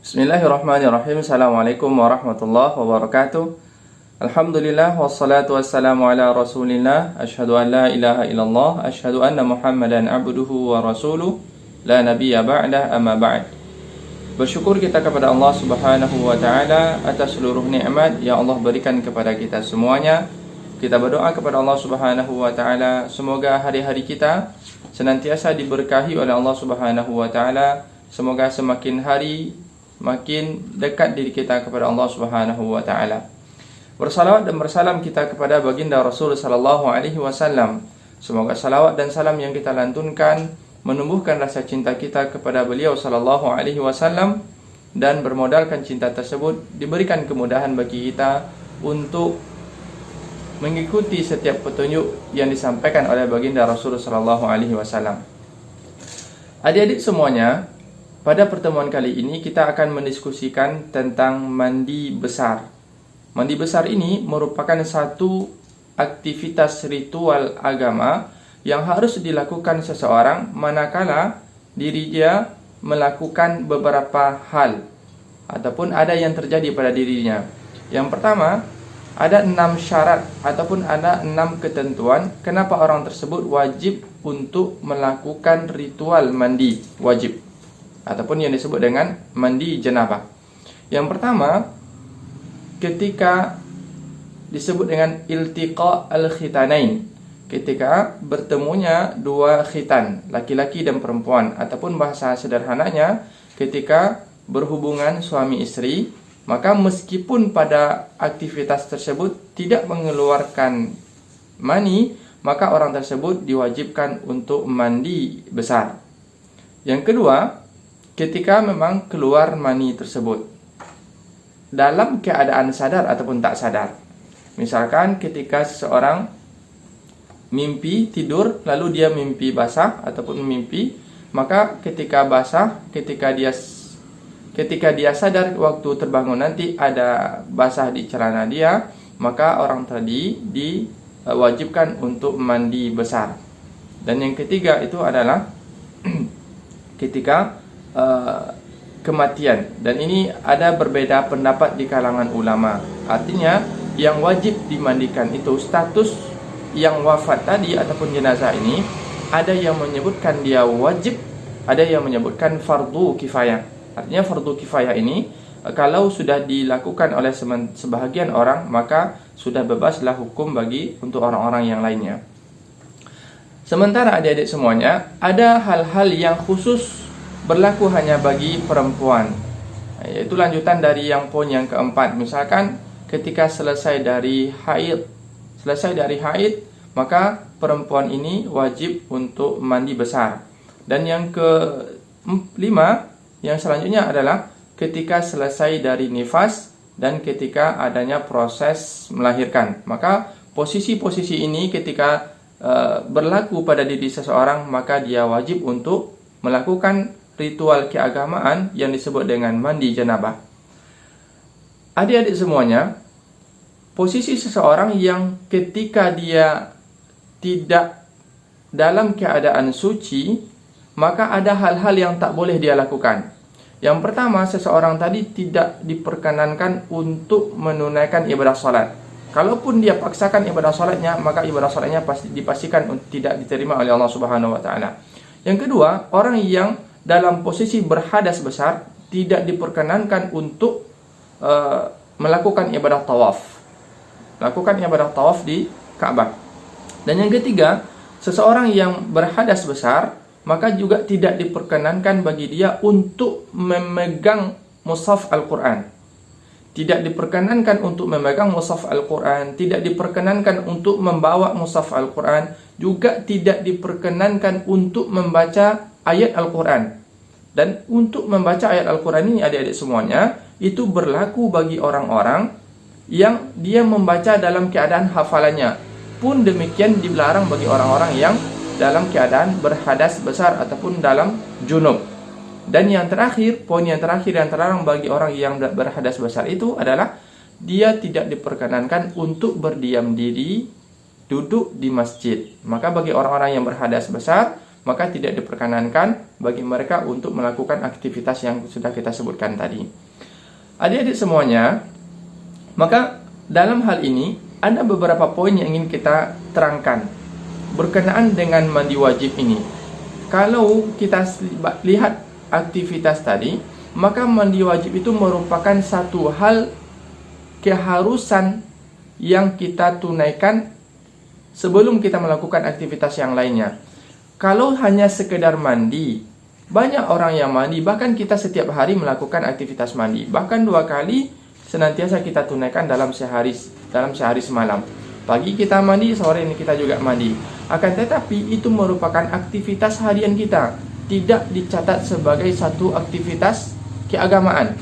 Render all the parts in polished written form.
Bismillahirrahmanirrahim. Assalamualaikum warahmatullahi wabarakatuh. Alhamdulillah wassalatu wassalamu ala Rasulillah. Asyhadu an la ilaha illallah, asyhadu anna Muhammadan abduhu wa rasuluh, la nabiyya ba'dah, amma ba'd. Bersyukur kita kepada Allah Subhanahu wa taala atas seluruh nikmat yang Allah berikan kepada kita semuanya. Kita berdoa kepada Allah Subhanahu wa taala semoga hari-hari kita senantiasa diberkahi oleh Allah Subhanahu wa taala. Semoga semakin hari makin dekat diri kita kepada Allah Subhanahu wa taala. Bersalawat dan bersalam kita kepada baginda Rasul sallallahu alaihi wasallam. Semoga salawat dan salam yang kita lantunkan menumbuhkan rasa cinta kita kepada beliau sallallahu alaihi wasallam, dan bermodalkan cinta tersebut diberikan kemudahan bagi kita untuk mengikuti setiap petunjuk yang disampaikan oleh baginda Rasul sallallahu alaihi wasallam. Adik-adik semuanya, pada pertemuan kali ini kita akan mendiskusikan tentang mandi besar. Mandi besar ini merupakan satu aktivitas ritual agama yang harus dilakukan seseorang manakala diri dia melakukan beberapa hal ataupun ada yang terjadi pada dirinya. Yang pertama, ada 6 syarat ataupun ada 6 ketentuan kenapa orang tersebut wajib untuk melakukan ritual mandi wajib ataupun yang disebut dengan mandi janabah. Yang pertama, ketika disebut dengan iltiqa al-khitanain, ketika bertemunya dua khitan, laki-laki dan perempuan, ataupun bahasa sederhananya ketika berhubungan suami istri, maka meskipun pada aktivitas tersebut tidak mengeluarkan mani, maka orang tersebut diwajibkan untuk mandi besar. Yang kedua, ketika memang keluar mani tersebut dalam keadaan sadar ataupun tak sadar. Misalkan ketika seseorang mimpi tidur lalu dia mimpi basah ataupun mimpi, maka ketika basah, ketika dia sadar waktu terbangun nanti ada basah di celana dia, maka orang tadi diwajibkan untuk mandi besar. Dan yang ketiga itu adalah ketika kematian, dan ini ada berbeda pendapat di kalangan ulama. Artinya yang wajib dimandikan itu status yang wafat tadi ataupun jenazah ini, ada yang menyebutkan dia wajib, ada yang menyebutkan fardu kifayah. Artinya fardu kifayah ini kalau sudah dilakukan oleh sebahagian orang, maka sudah bebaslah hukum bagi untuk orang-orang yang lainnya. Sementara adik-adik semuanya, ada hal-hal yang khusus berlaku hanya bagi perempuan, yaitu lanjutan dari yang poin yang keempat. Misalkan ketika selesai dari haid, maka perempuan ini wajib untuk mandi besar. Dan yang kelima, yang selanjutnya adalah ketika selesai dari nifas dan ketika adanya proses melahirkan. Maka posisi-posisi ini ketika berlaku pada diri seseorang, maka dia wajib untuk melakukan ritual keagamaan yang disebut dengan mandi janabah. Adik-adik semuanya, posisi seseorang yang ketika dia tidak dalam keadaan suci, maka ada hal-hal yang tak boleh dia lakukan. Yang pertama, seseorang tadi tidak diperkenankan untuk menunaikan ibadah salat. Kalaupun dia paksakan ibadah salatnya, maka ibadah salatnya pasti dipastikan tidak diterima oleh Allah Subhanahu wa taala. Yang kedua, orang yang dalam posisi berhadas besar tidak diperkenankan untuk melakukan ibadah tawaf. Lakukan ibadah tawaf di Ka'bah. Dan yang ketiga, seseorang yang berhadas besar maka juga tidak diperkenankan bagi dia untuk memegang mushaf Al-Quran. Tidak diperkenankan untuk memegang mushaf Al-Quran, tidak diperkenankan untuk membawa mushaf Al-Quran, juga tidak diperkenankan untuk membaca ayat Al-Quran. Dan untuk membaca ayat Al-Quran ini adik-adik semuanya, itu berlaku bagi orang-orang yang dia membaca dalam keadaan hafalannya. Pun demikian dilarang bagi orang-orang yang dalam keadaan berhadas besar ataupun dalam junub. Dan yang terakhir, poin yang terakhir yang terlarang bagi orang yang berhadas besar itu adalah dia tidak diperkenankan untuk berdiam diri duduk di masjid. Maka bagi orang-orang yang berhadas besar, maka tidak diperkenankan bagi mereka untuk melakukan aktivitas yang sudah kita sebutkan tadi. Adik-adik semuanya, maka dalam hal ini ada beberapa poin yang ingin kita terangkan berkenaan dengan mandi wajib ini. Kalau kita lihat aktivitas tadi, maka mandi wajib itu merupakan satu hal keharusan yang kita tunaikan sebelum kita melakukan aktivitas yang lainnya. Kalau hanya sekedar mandi, banyak orang yang mandi, bahkan kita setiap hari melakukan aktivitas mandi, bahkan 2 kali senantiasa kita tunaikan dalam sehari semalam. Pagi kita mandi, sore ini kita juga mandi. Akan tetapi itu merupakan aktivitas harian kita, tidak dicatat sebagai satu aktivitas keagamaan.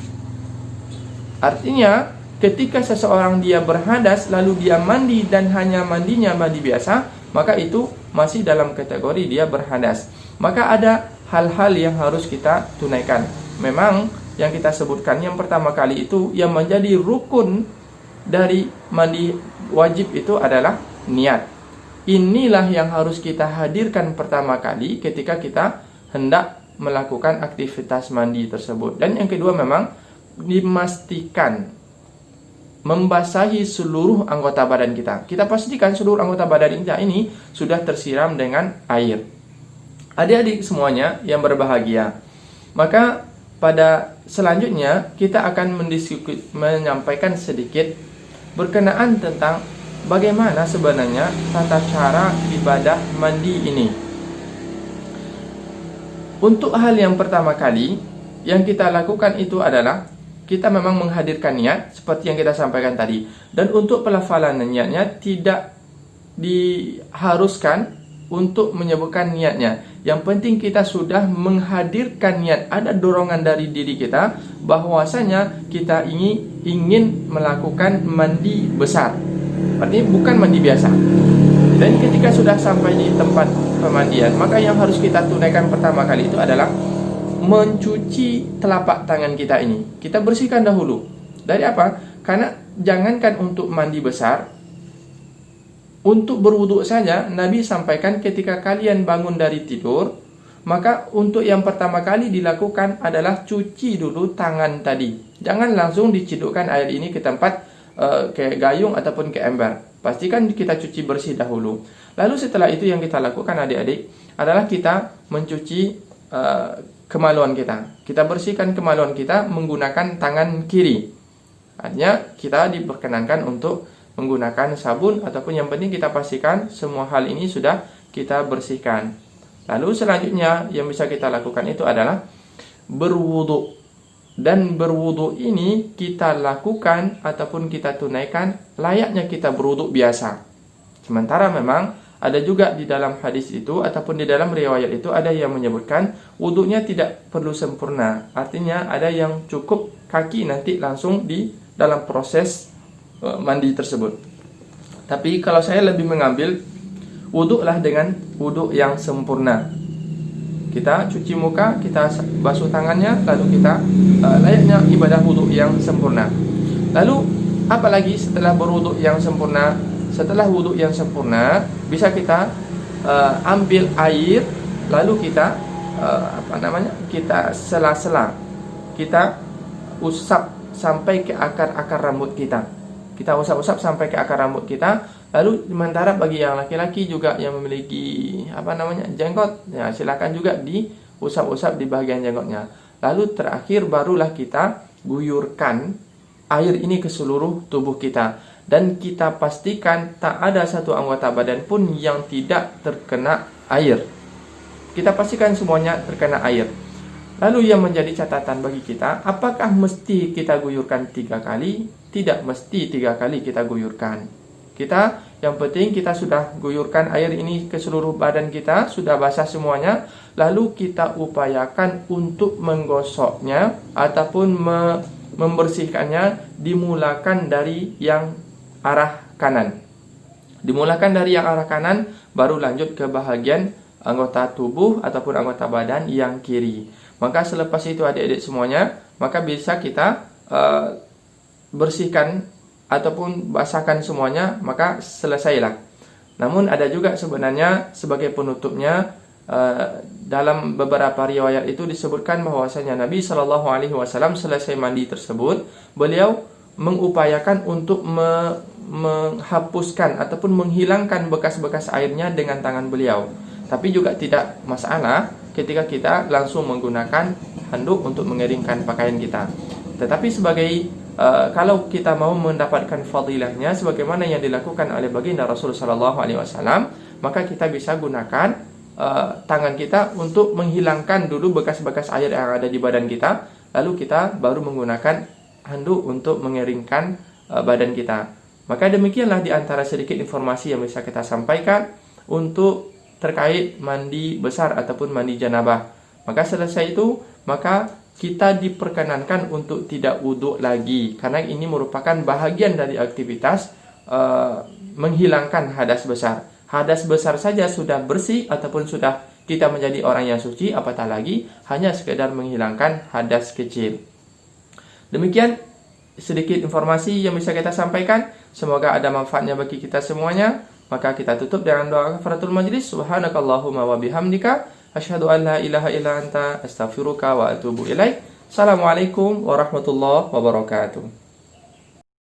Artinya, ketika seseorang dia berhadas lalu dia mandi dan hanya mandinya mandi biasa, maka itu masih dalam kategori dia berhadas. Maka ada hal-hal yang harus kita tunaikan. Memang yang kita sebutkan yang pertama kali itu yang menjadi rukun dari mandi wajib itu adalah niat. Inilah yang harus kita hadirkan pertama kali ketika kita hendak melakukan aktivitas mandi tersebut. Dan yang kedua memang dipastikan membasahi seluruh anggota badan kita. Kita pastikan seluruh anggota badan kita ini sudah tersiram dengan air. Adik-adik semuanya yang berbahagia, maka pada selanjutnya kita akan menyampaikan sedikit berkenaan tentang bagaimana sebenarnya tata cara ibadah mandi ini. Untuk hal yang pertama kali yang kita lakukan itu adalah kita memang menghadirkan niat seperti yang kita sampaikan tadi. Dan untuk pelafalan niatnya tidak diharuskan untuk menyebutkan niatnya. Yang penting kita sudah menghadirkan niat, ada dorongan dari diri kita bahwasanya kita ingin melakukan mandi besar. Artinya bukan mandi biasa. Dan ketika sudah sampai di tempat pemandian, maka yang harus kita tunaikan pertama kali itu adalah mencuci telapak tangan kita ini. Kita bersihkan dahulu. Dari apa? Karena jangankan untuk mandi besar, untuk berwudu saja Nabi sampaikan ketika kalian bangun dari tidur, maka untuk yang pertama kali dilakukan adalah cuci dulu tangan tadi. Jangan langsung dicidukkan air ini ke tempat ke gayung ataupun ke ember. Pastikan kita cuci bersih dahulu. Lalu setelah itu yang kita lakukan adik-adik adalah kita mencuci kemaluan kita. Kita bersihkan kemaluan kita menggunakan tangan kiri. Artinya kita diperkenankan untuk menggunakan sabun ataupun yang penting kita pastikan semua hal ini sudah kita bersihkan. Lalu selanjutnya yang bisa kita lakukan itu adalah berwudu. Dan berwudu ini kita lakukan ataupun kita tunaikan layaknya kita berwudu biasa. Sementara memang ada juga di dalam hadis itu ataupun di dalam riwayat itu ada yang menyebutkan wudunya tidak perlu sempurna. Artinya ada yang cukup kaki nanti langsung di dalam proses mandi tersebut. Tapi kalau saya lebih mengambil wudulah dengan wudu yang sempurna. Kita cuci muka, kita basuh tangannya, lalu kita layaknya ibadah wudu yang sempurna. Lalu apalagi setelah berwudu yang sempurna? Setelah wudu yang sempurna, bisa kita ambil air, lalu kita kita sela-sela, kita usap sampai ke akar-akar rambut kita. Kita usap-usap sampai ke akar rambut kita. Lalu sementara bagi yang laki-laki juga yang memiliki jenggot, ya silakan juga diusap-usap di bagian jenggotnya. Lalu terakhir barulah kita guyurkan air ini ke seluruh tubuh kita. Dan kita pastikan tak ada satu anggota badan pun yang tidak terkena air. Kita pastikan semuanya terkena air. Lalu yang menjadi catatan bagi kita, apakah mesti kita guyurkan 3 kali? Tidak mesti 3 kali kita guyurkan. Yang penting kita sudah guyurkan air ini ke seluruh badan kita, sudah basah semuanya. Lalu kita upayakan untuk menggosoknya ataupun membersihkannya dimulakan dari yang arah kanan. Dimulakan dari yang arah kanan, baru lanjut ke bahagian anggota tubuh ataupun anggota badan yang kiri. Maka selepas itu adik-adik semuanya, maka bisa kita bersihkan ataupun basahkan semuanya, maka selesailah. Namun ada juga sebenarnya sebagai penutupnya dalam beberapa riwayat itu disebutkan bahwasanya Nabi Shallallahu Alaihi Wasallam selesai mandi tersebut, beliau mengupayakan untuk menghapuskan ataupun menghilangkan bekas-bekas airnya dengan tangan beliau. Tapi juga tidak masalah ketika kita langsung menggunakan handuk untuk mengeringkan pakaian kita. Tetapi sebagai kalau kita mau mendapatkan fadilahnya sebagaimana yang dilakukan oleh baginda Rasul Shallallahu Alaihi Wasallam, maka kita bisa gunakan tangan kita untuk menghilangkan dulu bekas-bekas air yang ada di badan kita, lalu kita baru menggunakan handuk untuk mengeringkan badan kita. Maka demikianlah di antara sedikit informasi yang bisa kita sampaikan untuk terkait mandi besar ataupun mandi janabah. Maka selesai itu, maka kita diperkenankan untuk tidak wudhu lagi, karena ini merupakan bahagian dari aktivitas menghilangkan hadas besar. Hadas besar saja sudah bersih ataupun sudah kita menjadi orang yang suci, apatah lagi hanya sekedar menghilangkan hadas kecil. Demikian sedikit informasi yang bisa kita sampaikan. Semoga ada manfaatnya bagi kita semuanya. Maka kita tutup dengan doa kafaratul majlis. Subhanakallahumma wa bihamdika asyhadu an la ilaha illa anta astaghfiruka wa atubu ilaik. Assalamualaikum warahmatullahi wabarakatuh.